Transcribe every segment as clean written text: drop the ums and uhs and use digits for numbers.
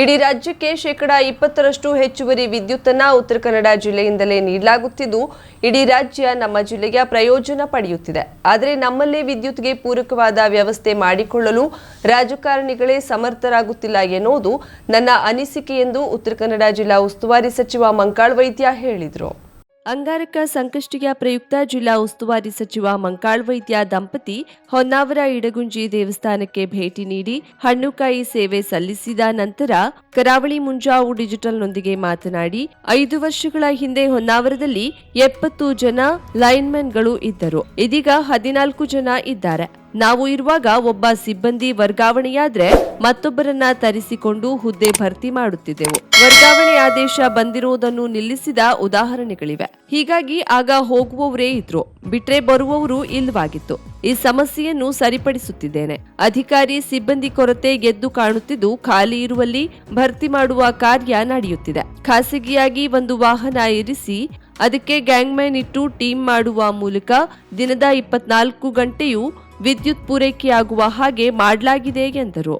ಇಡೀ ರಾಜ್ಯಕ್ಕೆ 20% ಹೆಚ್ಚುವರಿ ವಿದ್ಯುತ್ತನ್ನು ಉತ್ತರ ಕನ್ನಡ ಜಿಲ್ಲೆಯಿಂದಲೇ ನೀಡಲಾಗುತ್ತಿದ್ದು ಇಡೀ ರಾಜ್ಯ ನಮ್ಮ ಜಿಲ್ಲೆಯ ಪ್ರಯೋಜನ ಪಡೆಯುತ್ತಿದೆ. ಆದರೆ ನಮ್ಮಲ್ಲೇ ವಿದ್ಯುತ್ಗೆ ಪೂರಕವಾದ ವ್ಯವಸ್ಥೆ ಮಾಡಿಕೊಳ್ಳಲು ರಾಜಕಾರಣಿಗಳೇ ಸಮರ್ಥರಾಗುತ್ತಿಲ್ಲ ಎನ್ನುವುದು ನನ್ನ ಅನಿಸಿಕೆ ಎಂದು ಉತ್ತರ ಕನ್ನಡ ಜಿಲ್ಲಾ ಉಸ್ತುವಾರಿ ಸಚಿವ ಮಂಕಾಳ ವೈದ್ಯ ಹೇಳಿದರು. ಅಂಗಾರಕ ಸಂಕಷ್ಟಿಯ ಪ್ರಯುಕ್ತ ಜಿಲ್ಲಾ ಉಸ್ತುವಾರಿ ಸಚಿವ ಮಂಕಾಳ ವೈದ್ಯ ದಂಪತಿ ಹೊನ್ನಾವರ ಇಡಗುಂಜಿ ದೇವಸ್ಥಾನಕ್ಕೆ ಭೇಟಿ ನೀಡಿ ಹಣ್ಣುಕಾಯಿ ಸೇವೆ ಸಲ್ಲಿಸಿದ ನಂತರ ಕರಾವಳಿ ಮುಂಜಾವು ಡಿಜಿಟಲ್ನೊಂದಿಗೆ ಮಾತನಾಡಿ 5 ವರ್ಷಗಳ ಹಿಂದೆ ಹೊನ್ನಾವರದಲ್ಲಿ 70 ಜನ ಲೈನ್ಮನ್ಗಳು ಇದ್ದರು. ಇದೀಗ 14 ಜನ ಇದ್ದಾರೆ. ನಾವು ಇರುವಾಗ ಒಬ್ಬ ಸಿಬ್ಬಂದಿ ವರ್ಗಾವಣೆಯಾದ್ರೆ ಮತ್ತೊಬ್ಬರನ್ನ ತರಿಸಿಕೊಂಡು ಹುದ್ದೆ ಭರ್ತಿ ಮಾಡುತ್ತಿದ್ದೆವು. ವರ್ಗಾವಣೆ ಆದೇಶ ಬಂದಿರುವುದನ್ನು ನಿಲ್ಲಿಸಿದ ಉದಾಹರಣೆಗಳಿವೆ. ಹೀಗಾಗಿ ಆಗ ಹೋಗುವವರೇ ಇದ್ರು, ಬಿಟ್ರೆ ಬರುವವರು ಇಲ್ಲವಾಗಿತ್ತು. ಈ ಸಮಸ್ಯೆಯನ್ನು ಸರಿಪಡಿಸುತ್ತಿದ್ದೇನೆ. ಅಧಿಕಾರಿ ಸಿಬ್ಬಂದಿ ಕೊರತೆ ಎದ್ದು ಕಾಣುತ್ತಿದ್ದು ಖಾಲಿ ಇರುವಲ್ಲಿ ಭರ್ತಿ ಮಾಡುವ ಕಾರ್ಯ ನಡೆಯುತ್ತಿದೆ. ಖಾಸಗಿಯಾಗಿ ಒಂದು ವಾಹನ ಇರಿಸಿ ಅದಕ್ಕೆ ಗ್ಯಾಂಗ್ಮ್ಯಾನ್ ಇಟ್ಟು ಟೀಮ್ ಮಾಡುವ ಮೂಲಕ ದಿನದ 24 ಗಂಟೆಯೂ ವಿದ್ಯುತ್ ಪೂರೈಕೆಯಾಗುವ ಹಾಗೆ ಮಾಡಲಾಗಿದೆ ಎಂದರು.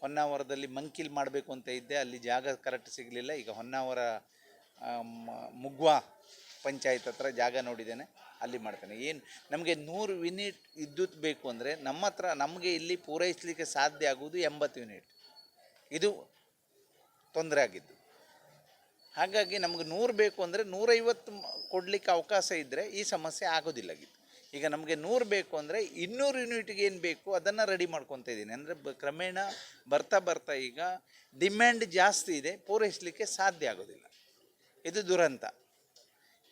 ಹೊನ್ನಾವರದಲ್ಲಿ ಮಂಕಿಲ್ ಮಾಡಬೇಕು ಅಂತ ಇದ್ದೆ, ಅಲ್ಲಿ ಜಾಗ ಕರೆಕ್ಟ್ ಸಿಗಲಿಲ್ಲ. ಈಗ ಹೊನ್ನಾವರ ಮುಗ್ವಾ ಪಂಚಾಯತ್ ಹತ್ರ ಜಾಗ ನೋಡಿದ್ದೇನೆ, ಅಲ್ಲಿ ಮಾಡ್ತೇನೆ. ಏನು ನಮಗೆ 100 ಯೂನಿಟ್ ವಿದ್ಯುತ್ ಬೇಕು ಅಂದರೆ ನಮಗೆ ಇಲ್ಲಿ ಪೂರೈಸಲಿಕ್ಕೆ ಸಾಧ್ಯ ಆಗುವುದು 80 ಯೂನಿಟ್. ಇದು ತೊಂದರೆ ಆಗಿದ್ದು. ಹಾಗಾಗಿ ನಮಗೆ 100 ಬೇಕು ಅಂದರೆ 150 ಕೊಡಲಿಕ್ಕೆ ಅವಕಾಶ ಇದ್ದರೆ ಈ ಸಮಸ್ಯೆ ಆಗೋದಿಲ್ಲ. ಈಗ ನಮಗೆ 100 ಬೇಕು ಅಂದರೆ 200 ಯೂನಿಟ್ಗೆ ಏನು ಬೇಕು ಅದನ್ನು ರೆಡಿ ಮಾಡ್ಕೊತಾ ಇದ್ದೀನಿ. ಅಂದರೆ ಕ್ರಮೇಣ ಬರ್ತಾ ಈಗ ಡಿಮ್ಯಾಂಡ್ ಜಾಸ್ತಿ ಇದೆ, ಪೂರೈಸಲಿಕ್ಕೆ ಸಾಧ್ಯ ಆಗೋದಿಲ್ಲ. ಇದು ದುರಂತ.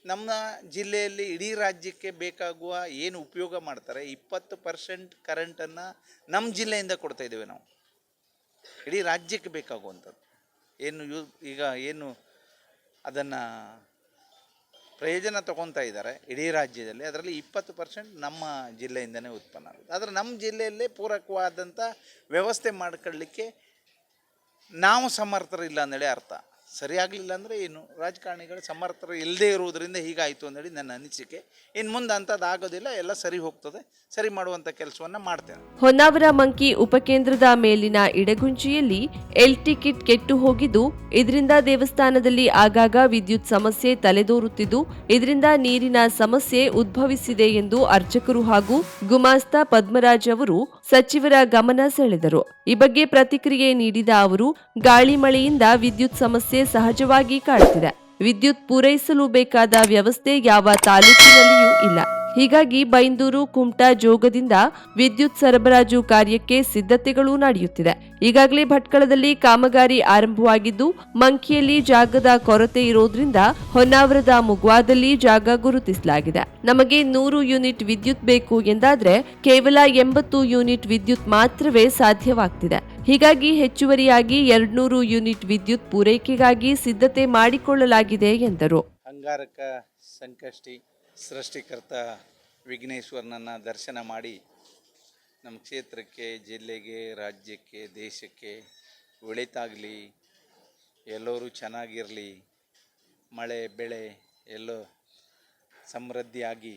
ನಮ್ಮ ಜಿಲ್ಲೆಯಲ್ಲಿ ಇಡೀ ರಾಜ್ಯಕ್ಕೆ ಬೇಕಾಗುವ ಏನು ಉಪಯೋಗ ಮಾಡ್ತಾರೆ 20% ಕರೆಂಟನ್ನು ನಮ್ಮ ಜಿಲ್ಲೆಯಿಂದ ಕೊಡ್ತಾ ಇದ್ದೇವೆ ನಾವು. ಇಡೀ ರಾಜ್ಯಕ್ಕೆ ಬೇಕಾಗುವಂಥದ್ದು ಏನು ಅದನ್ನು ಪ್ರಯೋಜನ ತಗೊತಾ ಇದ್ದಾರೆ ಇಡೀ ರಾಜ್ಯದಲ್ಲಿ. ಅದರಲ್ಲಿ 20% ನಮ್ಮ ಜಿಲ್ಲೆಯಿಂದನೇ ಉತ್ಪನ್ನ ಆಗುತ್ತೆ. ಆದರೆ ನಮ್ಮ ಜಿಲ್ಲೆಯಲ್ಲೇ ಪೂರಕವಾದಂಥ ವ್ಯವಸ್ಥೆ ಮಾಡ್ಕೊಳ್ಳಿಕ್ಕೆ ನಾವು ಸಮರ್ಥರಿಲ್ಲ ಅಂದೇಳಿ ಅರ್ಥ. ಸರಿಯಾಗಲಿಲ್ಲ ಅಂದರೆ ಏನು, ರಾಜಕಾರಣಿಗಳು ಸಮರ್ಥರು ಇಲ್ಲದೇ ಇರುವುದರಿಂದ ಹೀಗಾಯಿತು ಅಂದೇಳಿ ನನ್ನ ಅನಿಸಿಕೆ. ಇನ್ನು ಮುಂದೆ ಅಂಥದ್ದು ಆಗೋದಿಲ್ಲ, ಎಲ್ಲ ಸರಿ ಹೋಗ್ತದೆ. ಸರಿ ಮಾಡುವಂಥ ಕೆಲಸವನ್ನು ಮಾಡ್ತೇನೆ. ಹೊನ್ನಾವರ ಮಂಕಿ ಉಪಕೇಂದ್ರದ ಮೇಲಿನ ಇಡಗುಂಜಿಯಲ್ಲಿ ಎಲ್ಟಿ ಕಿಟ್ ಕೆಟ್ಟು ಹೋಗಿದ್ದು ಇದರಿಂದ ದೇವಸ್ಥಾನದಲ್ಲಿ ಆಗಾಗ ವಿದ್ಯುತ್ ಸಮಸ್ಯೆ ತಲೆದೋರುತ್ತಿದ್ದು ಇದರಿಂದ ನೀರಿನ ಸಮಸ್ಯೆ ಉದ್ಭವಿಸಿದೆ ಎಂದು ಅರ್ಚಕರು ಹಾಗೂ ಗುಮಾಸ್ತ ಪದ್ಮರಾಜ್ ಅವರು ಸಚಿವರ ಗಮನ ಸೆಳೆದರು. ಈ ಬಗ್ಗೆ ಪ್ರತಿಕ್ರಿಯೆ ನೀಡಿದ ಅವರು, ಗಾಳಿ ಮಳೆಯಿಂದ ವಿದ್ಯುತ್ ಸಮಸ್ಯೆ ಸಹಜವಾಗಿ ಕಾಡುತ್ತಿದೆ. ವಿದ್ಯುತ್ ಪೂರೈಸಲು ಬೇಕಾದ ವ್ಯವಸ್ಥೆ ಯಾವ ತಾಲೂಕಿನಲ್ಲಿಯೂ ಇಲ್ಲ. ಹೀಗಾಗಿ ಬೈಂದೂರು, ಕುಮಟಾ, ಜೋಗದಿಂದ ವಿದ್ಯುತ್ ಸರಬರಾಜು ಕಾರ್ಯಕ್ಕೆ ಸಿದ್ಧತೆಗಳು ನಡೆಯುತ್ತಿದೆ. ಈಗಾಗಲೇ ಭಟ್ಕಳದಲ್ಲಿ ಕಾಮಗಾರಿ ಆರಂಭವಾಗಿದ್ದು ಮಂಕಿಯಲ್ಲಿ ಜಾಗದ ಕೊರತೆ ಇರೋದ್ರಿಂದ ಹೊನ್ನಾವರದ ಮುಗ್ವಾದಲ್ಲಿ ಜಾಗ ಗುರುತಿಸಲಾಗಿದೆ. ನಮಗೆ 100 ಯೂನಿಟ್ ವಿದ್ಯುತ್ ಬೇಕು ಎಂದಾದ್ರೆ ಕೇವಲ 80 ಯೂನಿಟ್ ವಿದ್ಯುತ್ ಮಾತ್ರವೇ ಸಾಧ್ಯವಾಗ್ತಿದೆ. ಹೀಗಾಗಿ ಹೆಚ್ಚುವರಿಯಾಗಿ 200 ಯೂನಿಟ್ ವಿದ್ಯುತ್ ಪೂರೈಕೆಗಾಗಿ ಸಿದ್ಧತೆ ಮಾಡಿಕೊಳ್ಳಲಾಗಿದೆ ಎಂದರು. ಅಂಗಾರಕ ಸಂಕಷ್ಟಿ ಸೃಷ್ಟಿಕರ್ತ ವಿಘ್ನೇಶ್ವರನನ್ನು ದರ್ಶನ ಮಾಡಿ ನಮ್ಮ ಕ್ಷೇತ್ರಕ್ಕೆ, ಜಿಲ್ಲೆಗೆ, ರಾಜ್ಯಕ್ಕೆ, ದೇಶಕ್ಕೆ ಒಳಿತಾಗಲಿ, ಎಲ್ಲರೂ ಚೆನ್ನಾಗಿರಲಿ, ಮಳೆ ಬೆಳೆ ಎಲ್ಲೋ ಸಮೃದ್ಧಿಯಾಗಿ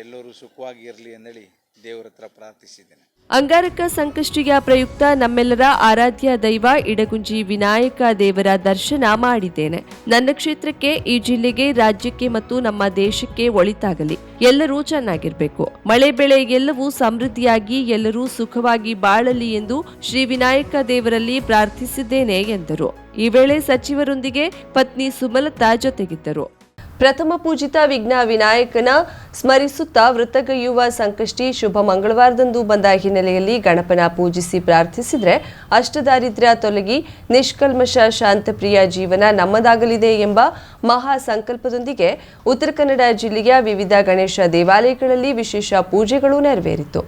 ಎಲ್ಲರೂ ಸುಖವಾಗಿರಲಿ ಅಂದೇಳಿ ದೇವರ ಹತ್ರ ಪ್ರಾರ್ಥಿಸಿದ್ದೇನೆ. ಅಂಗಾರಕ ಸಂಕಷ್ಟಿಯ ಪ್ರಯುಕ್ತ ನಮ್ಮೆಲ್ಲರ ಆರಾಧ್ಯ ದೈವ ಇಡಗುಂಜಿ ವಿನಾಯಕ ದೇವರ ದರ್ಶನ ಮಾಡಿದ್ದೇನೆ. ನನ್ನ ಕ್ಷೇತ್ರಕ್ಕೆ, ಈ ಜಿಲ್ಲೆಗೆ, ರಾಜ್ಯಕ್ಕೆ ಮತ್ತು ನಮ್ಮ ದೇಶಕ್ಕೆ ಒಳಿತಾಗಲಿ. ಎಲ್ಲರೂ ಚೆನ್ನಾಗಿರಬೇಕು. ಮಳೆ ಬೆಳೆ ಎಲ್ಲವೂ ಸಮೃದ್ಧಿಯಾಗಿ ಎಲ್ಲರೂ ಸುಖವಾಗಿ ಬಾಳಲಿ ಎಂದು ಶ್ರೀ ವಿನಾಯಕ ದೇವರಲ್ಲಿ ಪ್ರಾರ್ಥಿಸಿದ್ದೇನೆ ಎಂದರು. ಈ ವೇಳೆ ಸಚಿವರೊಂದಿಗೆ ಪತ್ನಿ ಸುಮಲತಾ ಜೊತೆಗಿದ್ದರು. ಪ್ರಥಮ ಪೂಜಿತ ವಿಘ್ನ ವಿನಾಯಕನ ಸ್ಮರಿಸುತ್ತಾ ವೃತ್ತಗೈಯುವ ಸಂಕಷ್ಟಿ ಶುಭ ಮಂಗಳವಾರದಂದು ಬಂದ ಹಿನ್ನೆಲೆಯಲ್ಲಿ ಗಣಪನ ಪೂಜಿಸಿ ಪ್ರಾರ್ಥಿಸಿದರೆ ಅಷ್ಟದಾರಿದ್ರ್ಯ ತೊಲಗಿ ನಿಷ್ಕಲ್ಮಶ ಶಾಂತಪ್ರಿಯ ಜೀವನ ನಮ್ಮದಾಗಲಿದೆ ಎಂಬ ಮಹಾ ಸಂಕಲ್ಪದೊಂದಿಗೆ ಉತ್ತರ ಕನ್ನಡ ಜಿಲ್ಲೆಯ ವಿವಿಧ ಗಣೇಶ ದೇವಾಲಯಗಳಲ್ಲಿ ವಿಶೇಷ ಪೂಜೆಗಳು ನೆರವೇರಿತು.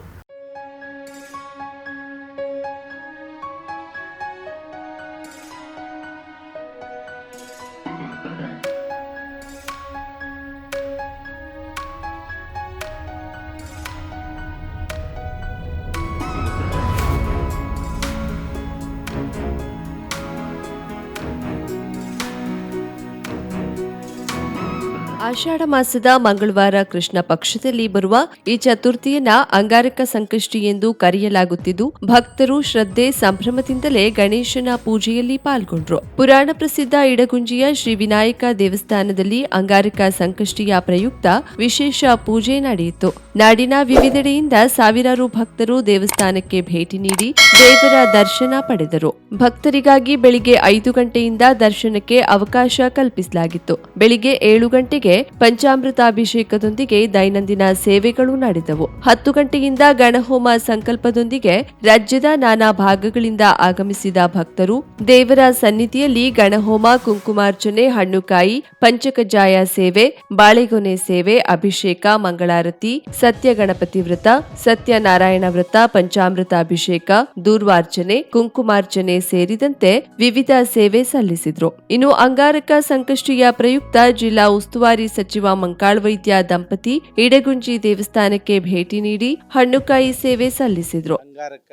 ಆಷಾಢ ಮಾಸದ ಮಂಗಳವಾರ ಕೃಷ್ಣ ಪಕ್ಷದಲ್ಲಿ ಬರುವ ಈ ಚತುರ್ಥಿಯನ್ನ ಅಂಗಾರಕ ಸಂಕಷ್ಟಿ ಎಂದು ಕರೆಯಲಾಗುತ್ತಿದ್ದು ಭಕ್ತರು ಶ್ರದ್ಧೆ ಸಂಭ್ರಮದಿಂದಲೇ ಗಣೇಶನ ಪೂಜೆಯಲ್ಲಿ ಪಾಲ್ಗೊಂಡ್ರು. ಪುರಾಣ ಪ್ರಸಿದ್ಧ ಇಡಗುಂಜಿಯ ಶ್ರೀ ವಿನಾಯಕ ದೇವಸ್ಥಾನದಲ್ಲಿ ಅಂಗಾರಕ ಸಂಕಷ್ಟಿಯ ಪ್ರಯುಕ್ತ ವಿಶೇಷ ಪೂಜೆ ನಡೆಯಿತು. ನಾಡಿನ ವಿವಿಧೆಡೆಯಿಂದ ಸಾವಿರಾರು ಭಕ್ತರು ದೇವಸ್ಥಾನಕ್ಕೆ ಭೇಟಿ ನೀಡಿ ದೇವರ ದರ್ಶನ ಪಡೆದರು. ಭಕ್ತರಿಗಾಗಿ ಬೆಳಿಗ್ಗೆ 5 ಗಂಟೆಯಿಂದ ದರ್ಶನಕ್ಕೆ ಅವಕಾಶ ಕಲ್ಪಿಸಲಾಗಿತ್ತು. ಬೆಳಿಗ್ಗೆ 7 ಗಂಟೆಗೆ ಪಂಚಾಮೃತಾಭಿಷೇಕದೊಂದಿಗೆ ದೈನಂದಿನ ಸೇವೆಗಳು ನಡೆದವು. 10 ಗಂಟೆಯಿಂದ ಗಣಹೋಮ ಸಂಕಲ್ಪದೊಂದಿಗೆ ರಾಜ್ಯದ ನಾನಾ ಭಾಗಗಳಿಂದ ಆಗಮಿಸಿದ ಭಕ್ತರು ದೇವರ ಸನ್ನಿಧಿಯಲ್ಲಿ ಗಣಹೋಮ, ಕುಂಕುಮಾರ್ಚನೆ, ಹಣ್ಣುಕಾಯಿ, ಪಂಚಕಜ್ಜಾಯ ಸೇವೆ, ಬಾಳೆಗೊನೆ ಸೇವೆ, ಅಭಿಷೇಕ, ಮಂಗಳಾರತಿ, ಸತ್ಯ ಗಣಪತಿ ವ್ರತ, ಸತ್ಯನಾರಾಯಣ ವ್ರತ, ಪಂಚಾಮೃತಾಭಿಷೇಕ, ದೂರ್ವಾರ್ಚನೆ, ಕುಂಕುಮಾರ್ಚನೆ ಸೇರಿದಂತೆ ವಿವಿಧ ಸೇವೆ ಸಲ್ಲಿಸಿದ್ರು. ಇನ್ನು ಅಂಗಾರಕ ಸಂಕಷ್ಟಿಯ ಪ್ರಯುಕ್ತ ಜಿಲ್ಲಾ ಉಸ್ತುವಾರಿ ಸಚಿವ ಮಂಕಾಳ್ ವೈದ್ಯ ದಂಪತಿ ಇಡಗುಂಜಿ ದೇವಸ್ಥಾನಕ್ಕೆ ಭೇಟಿ ನೀಡಿ ಹಣ್ಣುಕಾಯಿ ಸೇವೆ ಸಲ್ಲಿಸಿದ್ರು. ಅಂಗಾರಕ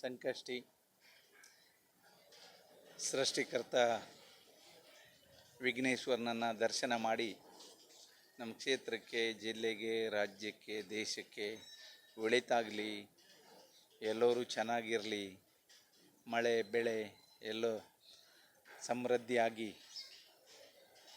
ಸಂಕಷ್ಟಿ ಸೃಷ್ಟಿಕರ್ತ ವಿಘ್ನೇಶ್ವರನನ್ನ ದರ್ಶನ ಮಾಡಿ ನಮ್ಮ ಕ್ಷೇತ್ರಕ್ಕೆ, ಜಿಲ್ಲೆಗೆ, ರಾಜ್ಯಕ್ಕೆ, ದೇಶಕ್ಕೆ ಒಳಿತಾಗಲಿ, ಎಲ್ಲರೂ ಚೆನ್ನಾಗಿರಲಿ, ಮಳೆ ಬೆಳೆ ಎಲ್ಲೋ ಸಮೃದ್ಧಿಯಾಗಿ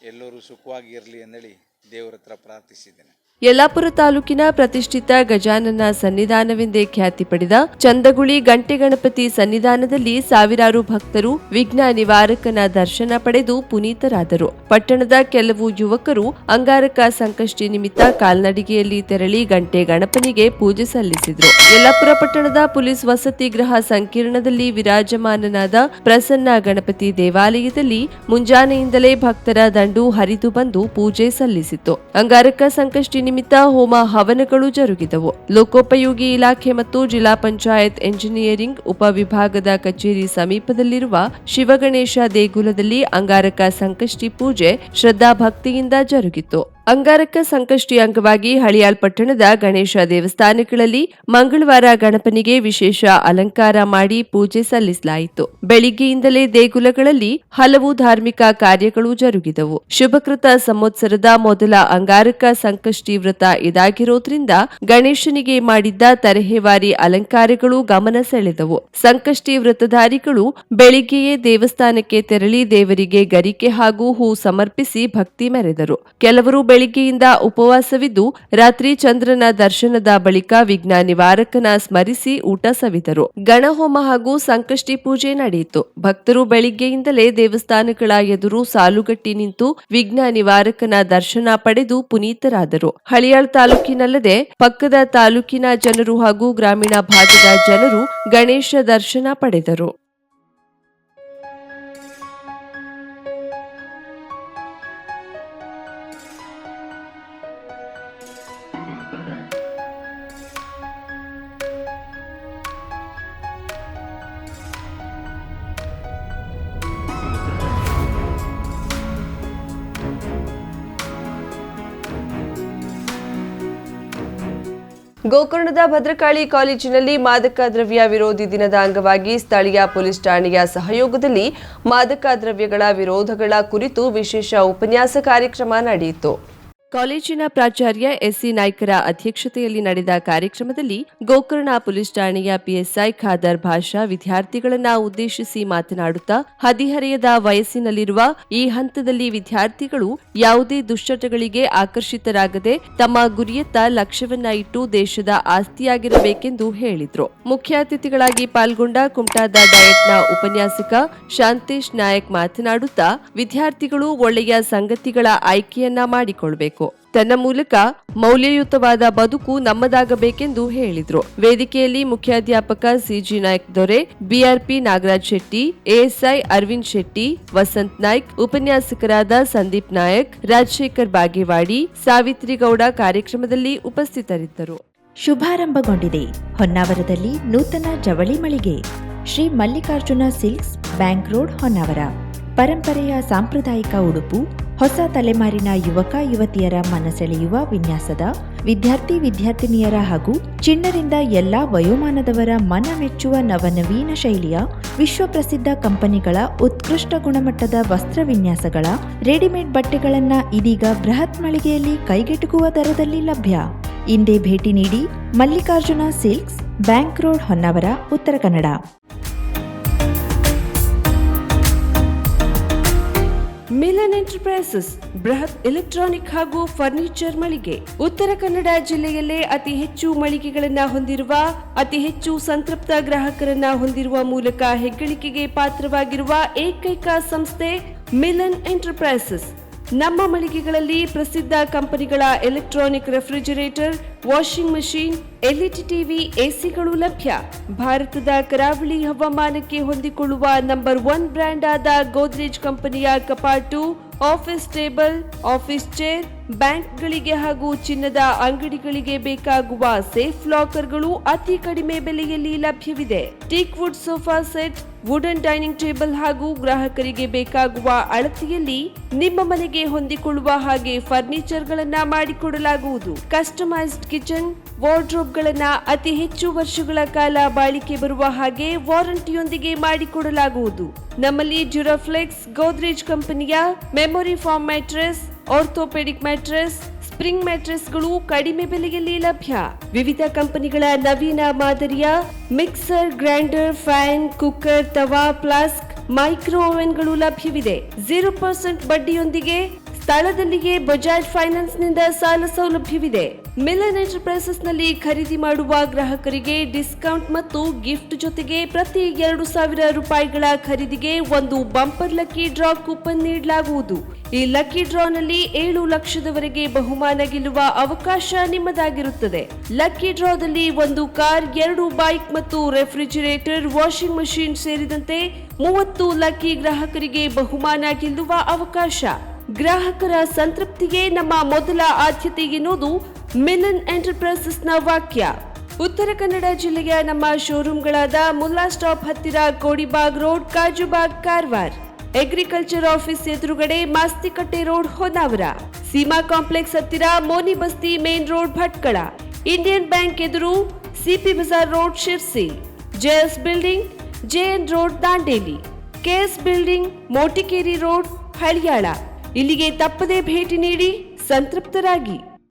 ಎಲ್ಲರೂ ಸುಖವಾಗಿರಲಿ ಅಂದೇಳಿ ದೇವರ ಹತ್ರ ಪ್ರಾರ್ಥಿಸಿದ್ದೇನೆ. ಯಲ್ಲಾಪುರ ತಾಲೂಕಿನ ಪ್ರತಿಷ್ಠಿತ ಗಜಾನನ ಸನ್ನಿಧಾನವೆಂದೇ ಖ್ಯಾತಿ ಪಡೆದ ಚಂದಗುಳಿ ಗಂಟೆ ಗಣಪತಿ ಸನ್ನಿಧಾನದಲ್ಲಿ ಸಾವಿರಾರು ಭಕ್ತರು ವಿಘ್ನ ನಿವಾರಕನ ದರ್ಶನ ಪಡೆದು ಪುನೀತರಾದರು. ಪಟ್ಟಣದ ಕೆಲವು ಯುವಕರು ಅಂಗಾರಕ ಸಂಕಷ್ಟಿ ನಿಮಿತ್ತ ಕಾಲ್ನಡಿಗೆಯಲ್ಲಿ ತೆರಳಿ ಗಂಟೆ ಗಣಪನಿಗೆ ಪೂಜೆ ಸಲ್ಲಿಸಿದರು. ಯಲ್ಲಾಪುರ ಪಟ್ಟಣದ ಪೊಲೀಸ್ ವಸತಿ ಗೃಹ ಸಂಕೀರ್ಣದಲ್ಲಿ ವಿರಾಜಮಾನನಾದ ಪ್ರಸನ್ನ ಗಣಪತಿ ದೇವಾಲಯದಲ್ಲಿ ಮುಂಜಾನೆಯಿಂದಲೇ ಭಕ್ತರ ದಂಡು ಹರಿದು ಬಂದು ಪೂಜೆ ಸಲ್ಲಿಸಿತು. ಅಂಗಾರಕ ಸಂಕಷ್ಟಿ ನಿಮಿತ್ತ ಹೋಮ ಹವನಗಳು ಜರುಗಿದವು. ಲೋಕೋಪಯೋಗಿ ಇಲಾಖೆ ಮತ್ತು ಜಿಲ್ಲಾ ಪಂಚಾಯತ್ ಎಂಜಿನಿಯರಿಂಗ್ ಉಪವಿಭಾಗದ ಕಚೇರಿ ಸಮೀಪದಲ್ಲಿರುವ ಶಿವಗಣೇಶ ದೇಗುಲದಲ್ಲಿ ಅಂಗಾರಕ ಸಂಕಷ್ಟಿ ಪೂಜೆ ಶ್ರದ್ಧಾಭಕ್ತಿಯಿಂದ ಜರುಗಿತು. ಅಂಗಾರಕ ಸಂಕಷ್ಟಿ ಅಂಗವಾಗಿ ಹಳಿಯಾಳ್ ಪಟ್ಟಣದ ಗಣೇಶ ದೇವಸ್ಥಾನಗಳಲ್ಲಿ ಮಂಗಳವಾರ ಗಣಪನಿಗೆ ವಿಶೇಷ ಅಲಂಕಾರ ಮಾಡಿ ಪೂಜೆ ಸಲ್ಲಿಸಲಾಯಿತು. ಬೆಳಿಗ್ಗೆಯಿಂದಲೇ ದೇಗುಲಗಳಲ್ಲಿ ಹಲವು ಧಾರ್ಮಿಕ ಕಾರ್ಯಗಳು ಜರುಗಿದವು. ಶುಭಕೃತ ಸಂವತ್ಸರದ ಮೊದಲ ಅಂಗಾರಕ ಸಂಕಷ್ಟಿ ವ್ರತ ಇದಾಗಿರೋದ್ರಿಂದ ಗಣೇಶನಿಗೆ ಮಾಡಿದ್ದ ತರಹೇವಾರಿ ಅಲಂಕಾರಗಳು ಗಮನ ಸೆಳೆದವು. ಸಂಕಷ್ಟಿ ವ್ರತಧಾರಿಗಳು ಬೆಳಿಗ್ಗೆಯೇ ದೇವಸ್ಥಾನಕ್ಕೆ ತೆರಳಿ ದೇವರಿಗೆ ಗರಿಕೆ ಹಾಗೂ ಹೂ ಸಮರ್ಪಿಸಿ ಭಕ್ತಿ ಮೆರೆದರು. ಕೆಲವರು ಬೆಳಿಗ್ಗೆಯಿಂದ ಉಪವಾಸವಿದ್ದು ರಾತ್ರಿ ಚಂದ್ರನ ದರ್ಶನದ ಬಳಿಕ ವಿಘ್ನ ನಿವಾರಕನ ಸ್ಮರಿಸಿ ಊಟ ಸವಿದರು. ಗಣಹೋಮ ಹಾಗೂ ಸಂಕಷ್ಟಿ ಪೂಜೆ ನಡೆಯಿತು. ಭಕ್ತರು ಬೆಳಿಗ್ಗೆಯಿಂದಲೇ ದೇವಸ್ಥಾನಗಳ ಎದುರು ಸಾಲುಗಟ್ಟಿ ನಿಂತು ವಿಘ್ನ ನಿವಾರಕನ ದರ್ಶನ ಪಡೆದು ಪುನೀತರಾದರು. ಹಳಿಯಾಳ್ ತಾಲೂಕಿನಲ್ಲದೆ ಪಕ್ಕದ ತಾಲೂಕಿನ ಜನರು ಹಾಗೂ ಗ್ರಾಮೀಣ ಭಾಗದ ಜನರು ಗಣೇಶ ದರ್ಶನ ಪಡೆದರು. ಗೋಕರ್ಣದ ಭದ್ರಕಾಳಿ ಕಾಲೇಜಿನಲ್ಲಿ ಮಾದಕ ದ್ರವ್ಯ ವಿರೋಧಿ ದಿನದ ಅಂಗವಾಗಿ ಸ್ಥಳೀಯ ಪೊಲೀಸ್ ಠಾಣೆಯ ಸಹಯೋಗದಲ್ಲಿ ಮಾದಕ ದ್ರವ್ಯಗಳ ವಿರೋಧಗಳ ಕುರಿತು ವಿಶೇಷ ಉಪನ್ಯಾಸ ಕಾರ್ಯಕ್ರಮ ನಡೆಯಿತು. ಕಾಲೇಜಿನ ಪ್ರಾಚಾರ್ಯ ಎಸ್ಸಿ ನಾಯ್ಕರ ಅಧ್ಯಕ್ಷತೆಯಲ್ಲಿ ನಡೆದ ಕಾರ್ಯಕ್ರಮದಲ್ಲಿ ಗೋಕರ್ಣ ಪೊಲೀಸ್ ಠಾಣೆಯ ಪಿಎಸ್ಐ ಖಾದರ್ ಭಾಷಾ ವಿದ್ಯಾರ್ಥಿಗಳನ್ನ ಉದ್ದೇಶಿಸಿ ಮಾತನಾಡುತ್ತಾ ಹದಿಹರೆಯದ ವಯಸ್ಸಿನಲ್ಲಿರುವ ಈ ಹಂತದಲ್ಲಿ ವಿದ್ಯಾರ್ಥಿಗಳು ಯಾವುದೇ ದುಶ್ಚಟಗಳಿಗೆ ಆಕರ್ಷಿತರಾಗದೆ ತಮ್ಮ ಗುರಿಯತ್ತ ಲಕ್ಷ್ಯವನ್ನ ಇಟ್ಟು ದೇಶದ ಆಸ್ತಿಯಾಗಿರಬೇಕೆಂದು ಹೇಳಿದ್ರು. ಮುಖ್ಯ ಅತಿಥಿಗಳಾಗಿ ಪಾಲ್ಗೊಂಡ ಕುಮಟಾದ ಡಯಟ್ನ ಉಪನ್ಯಾಸಕ ಶಾಂತೇಶ್ ನಾಯಕ್ ಮಾತನಾಡುತ್ತಾ ವಿದ್ಯಾರ್ಥಿಗಳು ಒಳ್ಳೆಯ ಸಂಗತಿಗಳ ಆಯ್ಕೆಯನ್ನ ಮಾಡಿಕೊಳ್ಬೇಕು. ತನ್ನ ಮೂಲಕ ಮೌಲ್ಯಯುತವಾದ ಬದುಕು ನಮ್ಮದಾಗಬೇಕೆಂದು ಹೇಳಿದ್ರು. ವೇದಿಕೆಯಲ್ಲಿ ಮುಖ್ಯಾಧ್ಯಾಪಕ ಸಿಜಿ ನಾಯ್ಕ್ ದೊರೆ, ಬಿಆರ್ಪಿ ನಾಗರಾಜ್ ಶೆಟ್ಟಿ, ಎಎಸ್ಐ ಅರವಿಂದ್ ಶೆಟ್ಟಿ, ವಸಂತ್ ನಾಯ್ಕ್, ಉಪನ್ಯಾಸಕರಾದ ಸಂದೀಪ್ ನಾಯಕ್, ರಾಜಶೇಖರ್ ಬಾಗೇವಾಡಿ, ಸಾವಿತ್ರಿ ಗೌಡ ಕಾರ್ಯಕ್ರಮದಲ್ಲಿ ಉಪಸ್ಥಿತರಿದ್ದರು. ಶುಭಾರಂಭಗೊಂಡಿದೆ ಹೊನ್ನಾವರದಲ್ಲಿ ನೂತನ ಜವಳಿ ಮಳಿಗೆ Shri Mallikarjuna silks, bank road, Honnavar. ಪರಂಪರೆಯ ಸಾಂಪ್ರದಾಯಿಕ ಉಡುಪು, ಹೊಸ ತಲೆಮಾರಿನ ಯುವಕ ಯುವತಿಯರ ಮನಸೆಳೆಯುವ ವಿನ್ಯಾಸದ ವಿದ್ಯಾರ್ಥಿ ವಿದ್ಯಾರ್ಥಿನಿಯರ ಹಾಗೂ ಚಿಣ್ಣರಿಂದ ಎಲ್ಲಾ ವಯೋಮಾನದವರ ಮನ ಮೆಚ್ಚುವ ನವನವೀನ ಶೈಲಿಯ ವಿಶ್ವಪ್ರಸಿದ್ಧ ಕಂಪನಿಗಳ ಉತ್ಕೃಷ್ಟ ಗುಣಮಟ್ಟದ ವಸ್ತ್ರ ವಿನ್ಯಾಸಗಳ ರೆಡಿಮೇಡ್ ಬಟ್ಟೆಗಳನ್ನು ಇದೀಗ ಬೃಹತ್ ಮಳಿಗೆಯಲ್ಲಿ ಕೈಗೆಟುಕುವ ದರದಲ್ಲಿ ಲಭ್ಯ. ಇಂದೇ ಭೇಟಿ ನೀಡಿ Mallikarjuna silks, bank road, Honnavar, Uttara Kannada. Milan enterprises ಬೃಹತ್ ಎಲೆಕ್ಟ್ರಾನಿಕ್ ಹಾಗೂ ಫರ್ನಿಚರ್ ಮಳಿಗೆ. ಉತ್ತರ ಕನ್ನಡ ಜಿಲ್ಲೆಯಲ್ಲೇ ಅತಿ ಹೆಚ್ಚು ಮಳಿಗೆಗಳನ್ನು ಹೊಂದಿರುವ, ಅತಿ ಹೆಚ್ಚು ಸಂತೃಪ್ತ ಗ್ರಾಹಕರನ್ನ ಹೊಂದಿರುವ ಮೂಲಕ ಹೆಗ್ಗಳಿಕೆಗೆ ಪಾತ್ರವಾಗಿರುವ ಏಕೈಕ ಸಂಸ್ಥೆ ಮಿಲನ್ ಎಂಟರ್ಪ್ರೈಸಸ್. ನಮ್ಮ ಮಳಿಗೆಗಳಲ್ಲಿ ಪ್ರಸಿದ್ಧ ಕಂಪನಿಗಳ electronic refrigerator, washing machine, LED TV, ಎಸಿಗಳು ಲಭ್ಯ. ಭಾರತದ ಕರಾವಳಿ ಹವಾಮಾನಕ್ಕೆ ಹೊಂದಿಕೊಳ್ಳುವ ನಂಬರ್ 1 ಬ್ರ್ಯಾಂಡ್ ಆದ ಗೋದ್ರೇಜ್ ಕಂಪನಿಯ ಕಪಾಟು, ಆಫೀಸ್ ಟೇಬಲ್, ಆಫೀಸ್ ಚೇರ್, ಬ್ಯಾಂಕ್ಗಳಿಗೆ ಹಾಗೂ ಚಿನ್ನದ ಅಂಗಡಿಗಳಿಗೆ ಬೇಕಾಗುವ ಸೇಫ್ ಲಾಕರ್ಗಳು ಅತಿ ಕಡಿಮೆ ಬೆಲೆಯಲ್ಲಿ ಲಭ್ಯವಿದೆ. Teak wood sofa set, wooden dining table ಹಾಗೂ ಗ್ರಾಹಕರಿಗೆ ಬೇಕಾಗುವ ಅಳತೆಯಲ್ಲಿ ನಿಮ್ಮ ಮನೆಗೆ ಹೊಂದಿಕೊಳ್ಳುವ ಹಾಗೆ ಫರ್ನಿಚರ್ಗಳನ್ನ ಮಾಡಿಕೊಡಲಾಗುವುದು. ಕಸ್ಟಮೈಸ್ಡ್ ಕಿಚನ್, ವಾರ್ಡ್ರೋಬ್ಗಳನ್ನ ಅತಿ ಹೆಚ್ಚು ವರ್ಷಗಳ ಕಾಲ ಬಾಳಿಕೆ ಬರುವ ಹಾಗೆ ವಾರಂಟಿಯೊಂದಿಗೆ ಮಾಡಿಕೊಡಲಾಗುವುದು. ನಮ್ಮಲ್ಲಿ ಡ್ಯೂರಾಫ್ಲೆಕ್ಸ್, ಗೋದ್ರೇಜ್ ಕಂಪನಿಯ memory foam mattress, orthopaedic mattress, spring ಮ್ಯಾಟ್ರೆಸ್ಗಳು ಕಡಿಮೆ ಬೆಲೆಯಲ್ಲಿ ಲಭ್ಯ. ವಿವಿಧ ಕಂಪನಿಗಳ ನವೀನ ಮಾದರಿಯ ಮಿಕ್ಸರ್, ಗ್ರೈಂಡರ್, ಫ್ಯಾನ್, ಕುಕ್ಕರ್, ತವಾ, ಫ್ಲಾಸ್ಕ್, ಮೈಕ್ರೋ ಓವೆನ್ಗಳು ಲಭ್ಯವಿದೆ. 0% ಬಡ್ಡಿಯೊಂದಿಗೆ ಸ್ಥಳದಲ್ಲಿಯೇ ಬಜಾಜ್ ಫೈನಾನ್ಸ್ ನಿಂದ ಸಾಲ ಸೌಲಭ್ಯವಿದೆ. ಮಿಲನ್ ಎಂಟರ್ಪ್ರೈಸಸ್ ನಲ್ಲಿ ಖರೀದಿ ಮಾಡುವ ಗ್ರಾಹಕರಿಗೆ ಡಿಸ್ಕೌಂಟ್ ಮತ್ತು ಗಿಫ್ಟ್ ಜೊತೆಗೆ ಪ್ರತಿ 2,000 ರೂಪಾಯಿಗಳ ಖರೀದಿಗೆ ಒಂದು ಬಂಪರ್ ಲಕ್ಕಿ ಡ್ರಾ ಕೂಪನ್ ನೀಡಲಾಗುವುದು. ಈ ಲಕ್ಕಿ ಡ್ರಾನಲ್ಲಿ 7 ಲಕ್ಷದವರೆಗೆ ಬಹುಮಾನ ಗೆಲ್ಲುವ ಅವಕಾಶ ನಿಮ್ಮದಾಗಿರುತ್ತದೆ. ಲಕ್ಕಿ ಡ್ರಾದಲ್ಲಿ 1 ಕಾರ್, 2 ಬೈಕ್ ಮತ್ತು ರೆಫ್ರಿಜರೇಟರ್, ವಾಷಿಂಗ್ ಮಷೀನ್ ಸೇರಿದಂತೆ 30 ಲಕ್ಕಿ ಗ್ರಾಹಕರಿಗೆ ಬಹುಮಾನ ಗೆಲ್ಲುವ ಅವಕಾಶ. ಗ್ರಾಹಕರ ಸಂತೃಪ್ತಿಗೆ ನಮ್ಮ ಮೊದಲ ಆದ್ಯತೆ ಎನ್ನುವುದು ಮಿಲನ್ ಎಂಟರ್ಪ್ರೈಸಸ್ನ ವಾಕ್ಯ. ಉತ್ತರ ಕನ್ನಡ ಜಿಲ್ಲೆಯ ನಮ್ಮ ಶೋರೂಮ್ಗಳಾದ ಮುಲ್ಲಾ ಸ್ಟಾಪ್ ಹತ್ತಿರ Kodibag road, Kajubag, Karwar, agriculture office ಎದುರುಗಡೆ ಮಾಸ್ತಿಕಟ್ಟೆ ರೋಡ್, ಹೊನ್ನಾವರ, ಸೀಮಾ ಕಾಂಪ್ಲೆಕ್ಸ್ ಹತ್ತಿರ Moni Basti main road, Bhatkal, Indian bank ಎದುರು CP Bazar road, Sirsi, JS building, JN road, Dandeli, KS building, Motikeri road, Haliyal. ಇಲ್ಲಿಗೆ ತಪ್ಪದೇ ಭೇಟಿ ನೀಡಿ ಸಂತೃಪ್ತರಾಗಿ.